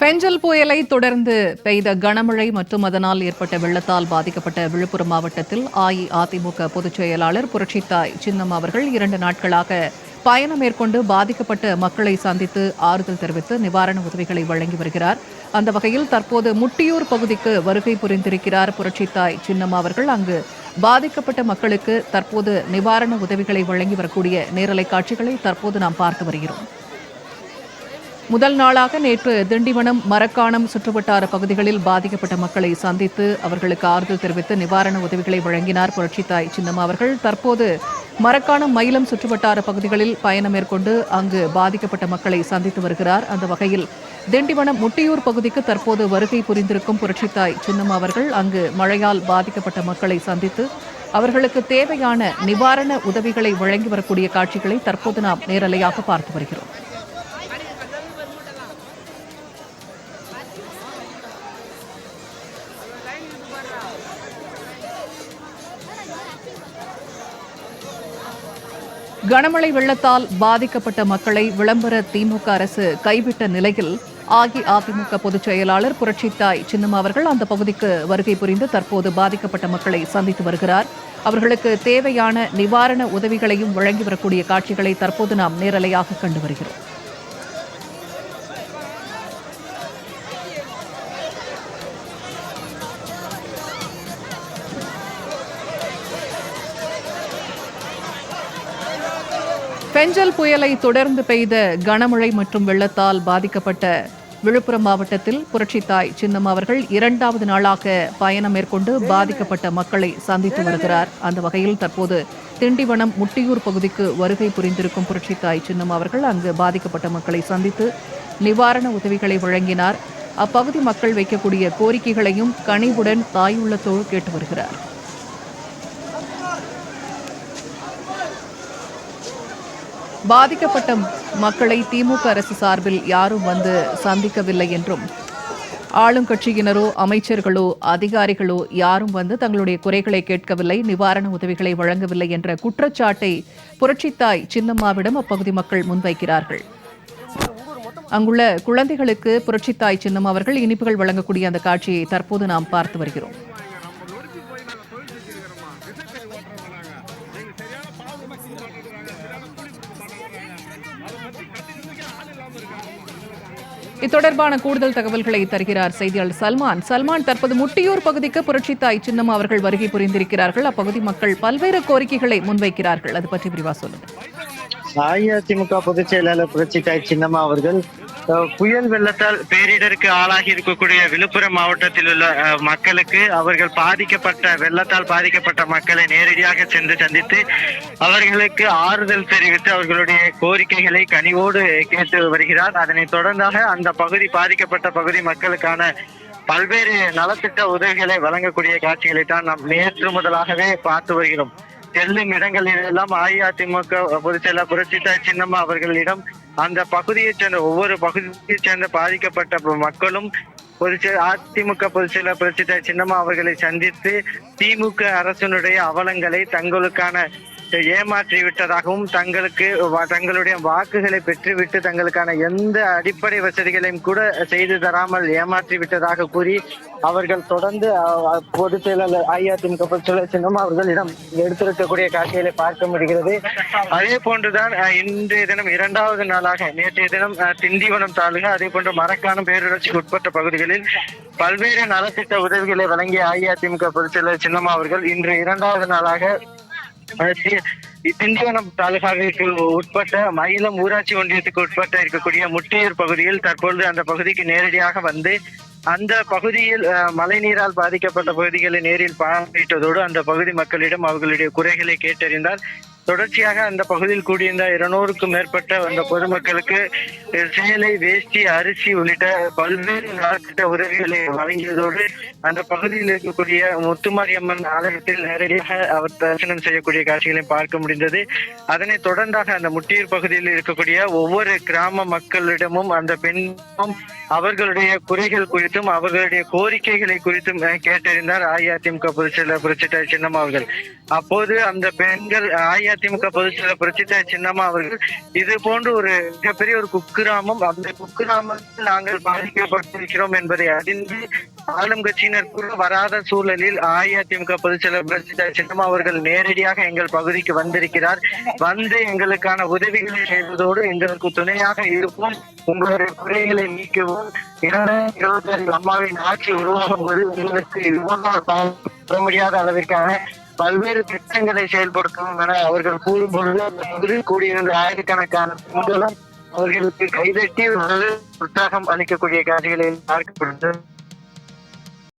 பெஞ்சல் புயலை தொடர்ந்து பெய்த கனமழை மற்றும் அதனால் ஏற்பட்ட வெள்ளத்தால் பாதிக்கப்பட்ட விழுப்புரம் மாவட்டத்தில் அஇஅதிமுக பொதுச் செயலாளர் புரட்சித்தாய் சின்னம்மா அவர்கள் 2 நாட்களாக பயணம் மேற்கொண்டு பாதிக்கப்பட்ட மக்களை சந்தித்து ஆறுதல் தெரிவித்து நிவாரண உதவிகளை வழங்கி வருகிறார். அந்த வகையில் தற்போது முட்டியூர் பகுதிக்கு வருகை புரிந்திருக்கிறார் புரட்சித்தாய் சின்னம்மா அவர்கள். அங்கு பாதிக்கப்பட்ட மக்களுக்கு தற்போது நிவாரண உதவிகளை வழங்கி வரக்கூடிய நேரலை காட்சிகளை தற்போது நாம் பார்த்து வருகிறோம். முதல் நாளாக நேற்று திண்டிவனம், மரக்காணம் சுற்றுவட்டார பகுதிகளில் பாதிக்கப்பட்ட மக்களை சந்தித்து அவர்களுக்கு ஆறுதல் தெரிவித்து நிவாரண உதவிகளை வழங்கினார் புரட்சித்தாய் சின்னம்மா அவர்கள். தற்போது மரக்காணம், மயிலம் சுற்றுவட்டார பகுதிகளில் பயணம் மேற்கொண்டு அங்கு பாதிக்கப்பட்ட மக்களை சந்தித்து வருகிறார். அந்த வகையில் திண்டிவனம் முட்டியூர் பகுதிக்கு தற்போது வருகை புரிந்திருக்கும் புரட்சித்தாய் சின்னம்மா அவர்கள் அங்கு மழையால் பாதிக்கப்பட்ட மக்களை சந்தித்து அவர்களுக்கு தேவையான நிவாரண உதவிகளை வழங்கி வரக்கூடிய காட்சிகளை தற்போது நாம் நேரலையாக பார்த்து வருகிறோம். கனமழை வெள்ளத்தால் பாதிக்கப்பட்ட மக்களை விளம்பர திமுக அரசு கைவிட்ட நிலையில் அஇஅதிமுக பொதுச் செயலாளர் புரட்சித்தாய் சின்னம்மா அவர்கள் அந்த பகுதிக்கு வருகை புரிந்து தற்போது பாதிக்கப்பட்ட மக்களை சந்தித்து வருகிறார். அவர்களுக்கு தேவையான நிவாரண உதவிகளையும் வழங்கி வரக்கூடிய காட்சிகளை தற்போது நாம் நேரலையாக கண்டு வருகிறோம். பெஞ்சல் புயலை தொடர்ந்து பெய்த கனமழை மற்றும் வெள்ளத்தால் பாதிக்கப்பட்ட விழுப்புரம் மாவட்டத்தில் புரட்சித்தாய் சின்னம்மா அவர்கள் 2வது நாளாக பயணம் மேற்கொண்டு பாதிக்கப்பட்ட மக்களை சந்தித்து வருகிறார். அந்த வகையில் தற்போது திண்டிவனம், முட்டியூர் பகுதிக்கு வருகை புரிந்திருக்கும் புரட்சித்தாய் சின்னம்மா அவர்கள் அங்கு பாதிக்கப்பட்ட மக்களை சந்தித்து நிவாரண உதவிகளை வழங்கினார். அப்பகுதி மக்கள் வைக்கக்கூடிய கோரிக்கைகளையும் கனிவுடன் தாயுள்ளத்தோடு கேட்டு வருகிறார். பாதிக்கப்பட்ட மக்களை திமுக அரசு சார்பில் யாரும் வந்து சந்திக்கவில்லை என்றும், ஆளுங்கட்சியினரோ, அமைச்சர்களோ, அதிகாரிகளோ யாரும் வந்து தங்களுடைய குறைகளை கேட்கவில்லை, நிவாரண உதவிகளை வழங்கவில்லை என்ற குற்றச்சாட்டை புரட்சித்தாய் சின்னம்மாவிடம் அப்பகுதி மக்கள் முன்வைக்கிறார்கள். அங்குள்ள குழந்தைகளுக்கு புரட்சித்தாய் சின்னம்மா அவர்கள் இனிப்புகள் வழங்கக்கூடிய அந்த காட்சியை தற்போது நாம் பார்த்து வருகிறோம். இத்தொடர்பான கூடுதல் தகவல்களை தருகிறார் செய்தியாளர் சல்மான். சல்மான், தற்போது முட்டியூர் பகுதிக்கு புரட்சித்தாய் சின்னம்மா அவர்கள் வருகை புரிந்திருக்கிறார்கள். அப்பகுதி மக்கள் பல்வேறு கோரிக்கைகளை முன்வைக்கிறார்கள். அது பற்றி விரிவா சொல்லுங்க. அஇஅதிமுக பொதுச் செயலாளர் புரட்சித்தாய் சின்னம்மா அவர்கள் புயல் வெள்ளத்தால் பேரிடருக்கு ஆளாகி இருக்கக்கூடிய விழுப்புரம் மாவட்டத்தில் உள்ள மக்களுக்கு, அவர்கள் வெள்ளத்தால் பாதிக்கப்பட்ட மக்களை நேரடியாக சென்று சந்தித்து அவர்களுக்கு ஆறுதல் தெரிவித்து அவர்களுடைய கோரிக்கைகளை கனிவோடு கேட்டு வருகிறார். அதனைத் தொடர்ந்தாக அந்த பாதிக்கப்பட்ட பகுதி மக்களுக்கான பல்வேறு நலத்திட்ட உதவிகளை வழங்கக்கூடிய காட்சிகளை தான் நாம் நேற்று முதலாகவே பார்த்து வருகிறோம். செல்லும் இடங்களிலெல்லாம் அஇஅதிமுக பொதுச் செயலாளர் புரட்சித்தாய் சின்னம்மா அவர்களிடம் அந்த பகுதியைச் சேர்ந்த ஒவ்வொரு பகுதியைச் சேர்ந்த பாதிக்கப்பட்ட மக்களும் அதிமுக பொதுச் செயலாளர் புரட்சித்தாய் சின்னம்மா அவர்களை சந்தித்து திமுக அரசினுடைய அவலங்களை தங்களுக்கான ஏமாற்றி விட்டதாகவும், தங்களுடைய வாக்குகளை பெற்றுவிட்டு தங்களுக்கான எந்த அடிப்படை வசதிகளையும் கூட செய்து தராமல் ஏமாற்றி விட்டதாக கூறி அவர்கள் தொடர்ந்து பொதுச் செயலாளர் அஇஅதிமுக பொதுச் செயலாளர் சின்னம்மா அவர்களிடம் எடுத்திருக்கக்கூடிய காட்சிகளை பார்க்க முடிகிறது. அதே போன்றுதான் இன்றைய தினம் 2வது நாளாக நேற்றைய தினம் திண்டிவனம் தாலுகா, அதே போன்று மரக்காணம் பேரூராட்சிக்கு உட்பட்ட பகுதிகளில் பல்வேறு நலத்திட்ட உதவிகளை வழங்கிய அஇஅதிமுக பொதுச் செயலாளர் சின்னம்மா அவர்கள் இன்று 2வது நாளாக திண்டிவனம் தாலுகாவிற்கு உட்பட்ட மயிலம் ஊராட்சி ஒன்றியத்துக்கு உட்பட்ட இருக்கக்கூடிய முட்டியூர் பகுதியில் தற்பொழுது அந்த பகுதிக்கு நேரடியாக வந்து அந்த பகுதியில் மழைநீரால் பாதிக்கப்பட்ட பகுதிகளை நேரில் பார்வையிட்டதோடு அந்த பகுதி மக்களிடம் அவர்களுடைய குறைகளை கேட்டறிந்தார். தொடர்ச்சியாக அந்த பகுதியில் கூடியிருந்த 200க்கும் மேற்பட்ட அந்த பொதுமக்களுக்கு சேலை, வேஷ்டி, அரிசி உள்ளிட்ட பல்வேறு நலத்திட்ட உதவிகளை வழங்கியதோடு அந்த பகுதியில் இருக்கக்கூடிய முத்துமாரியம்மன் ஆலயத்தில் நேரடியாக அவர் தரிசனம் செய்யக்கூடிய காட்சிகளை பார்க்க முடிந்தது. அதனைத் தொடர்ந்தாக அந்த முட்டியூர் பகுதியில் இருக்கக்கூடிய ஒவ்வொரு கிராம மக்களிடமும் அந்த பெண்ணும் அவர்களுடைய குறைகள் குறித்தும் அவர்களுடைய கோரிக்கைகளை குறித்தும் கேட்டறிந்தார் அஇஅதிமுக பொதுச் செயலாளர் புரட்சித்தாய் சின்னம்மா அவர்கள். அப்போது அந்த பெண்கள் அஇஅதிமுக பொதுச் செயலர் புரட்சித்தாய் சின்னம்மா அவர்கள் இது போன்று ஒரு மிகப்பெரிய ஒரு குக்கிராமம், அந்த குக்கிராமத்தில் நாங்கள் பாதிக்கப்பட்டிருக்கிறோம் என்பதை அறிந்து ஆளும் கட்சியினர் கூட வராத சூழலில் அஇஅதிமுக பொதுச் செயலர் புரட்சித்தாய் சின்னம்மா அவர்கள் நேரடியாக எங்கள் பகுதிக்கு வந்திருக்கிறார். வந்து எங்களுக்கான உதவிகளை செய்வதோடு எங்களுக்கு துணையாக இருப்போம், உங்களுடைய குறைகளை நீக்கவும் 2026 அம்மாவின் ஆட்சி உருவாகும் போது உங்களுக்கு பெற முடியாத அளவிற்கான பல்வேறு திட்டங்களை செயல்படுத்தவும் என அவர்கள் கூறும் பொழுது கூடியிருந்த ஆயிரக்கணக்கான பெண்களும் அவர்களுக்கு கைதட்டி உற்சாகம் அளிக்கக்கூடிய காட்சிகளை பார்க்கப்படுகிறது.